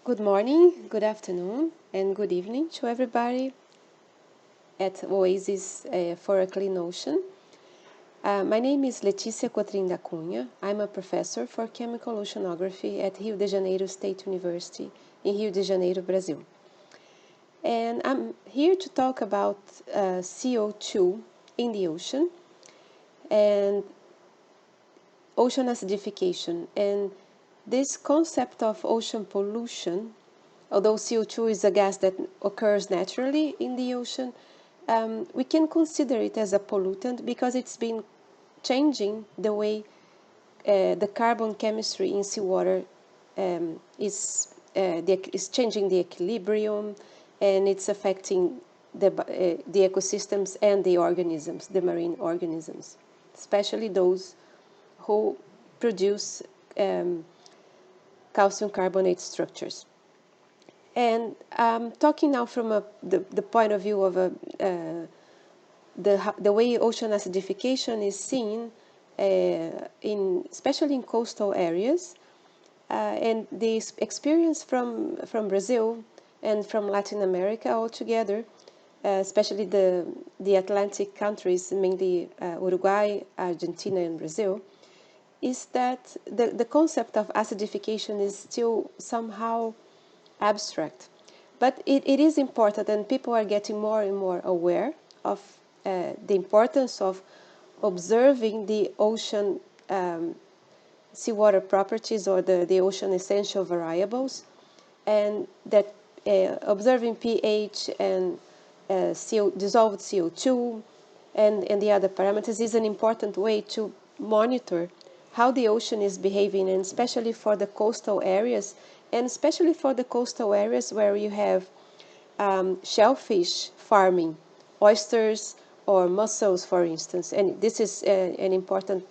Good morning, good afternoon, and good evening to everybody at Oasis for a Clean Ocean. My name is Leticia Cotrim da Cunha. I'm a professor for chemical oceanography at Rio de Janeiro State University in Rio de Janeiro, Brazil. And I'm here to talk about CO2 in the ocean and ocean acidification. And this concept of ocean pollution, although CO2 is a gas that occurs naturally in the ocean, we can consider it as a pollutant because it's been changing the way the carbon chemistry in seawater is changing the equilibrium, and it's affecting the ecosystems and the organisms, the marine organisms, especially those who produce calcium carbonate structures. And talking now from the point of view of the way ocean acidification is seen, especially in coastal areas, and the experience from Brazil and from Latin America altogether, especially the Atlantic countries, mainly Uruguay, Argentina, and Brazil, is that the concept of acidification is still somehow abstract. But it is important, and people are getting more and more aware of the importance of observing the ocean seawater properties or the ocean essential variables, and that observing pH and dissolved CO2 and the other parameters is an important way to monitor how the ocean is behaving, and especially for the coastal areas, and especially for the coastal areas where you have shellfish farming, oysters or mussels, for instance. And this is an important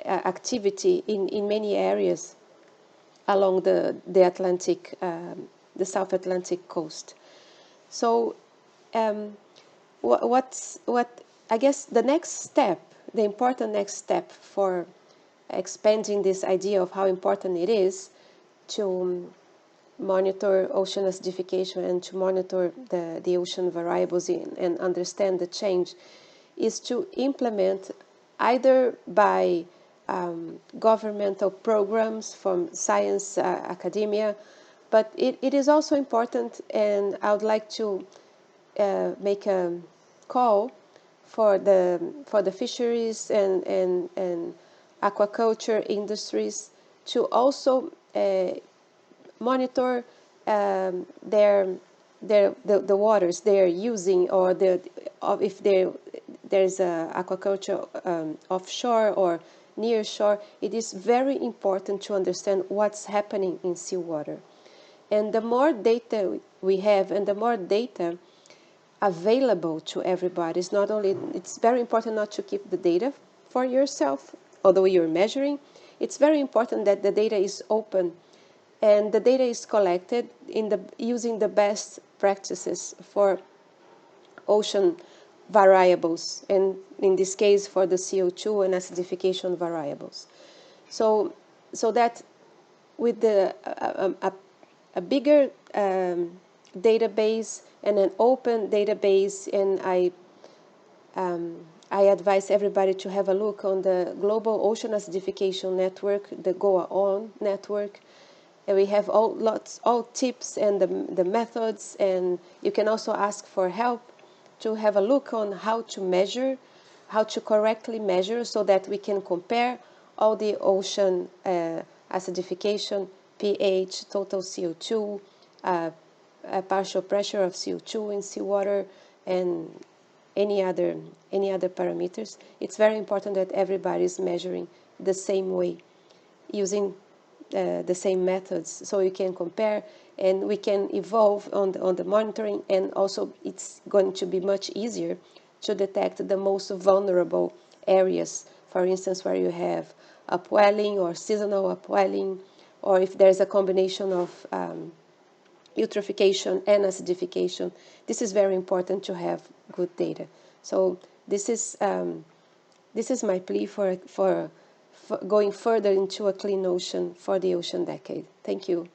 activity in many areas along the Atlantic, the South Atlantic coast. So what I guess the next step, the important next step for expanding this idea of how important it is to monitor ocean acidification and to monitor the ocean variables and understand the change is to implement either by governmental programs from science academia, but it is also important, and I would like to make a call for the fisheries and aquaculture industries to also monitor the waters they are using, or if there's aquaculture offshore or near shore. It is very important to understand what's happening in seawater. And the more data we have, and the more data available to everybody, it's very important not to keep the data for yourself, although you're measuring. It's very important that the data is open and the data is collected using the best practices for ocean variables, and in this case for the CO2 and acidification variables. So that with a bigger database and an open database, and I advise everybody to have a look on the Global Ocean Acidification Network, the GOA-ON network. And we have all tips and the methods, and you can also ask for help to have a look on how to measure, how to correctly measure, so that we can compare all the ocean acidification, pH, total CO2, partial pressure of CO2 in seawater, and any other parameters. It's very important that everybody is measuring the same way, using the same methods, so you can compare, and we can evolve on the monitoring, and also it's going to be much easier to detect the most vulnerable areas, for instance, where you have upwelling or seasonal upwelling, or if there's a combination of eutrophication and acidification. This is very important to have good data. So this is my plea for going further into a clean ocean for the ocean decade. Thank you.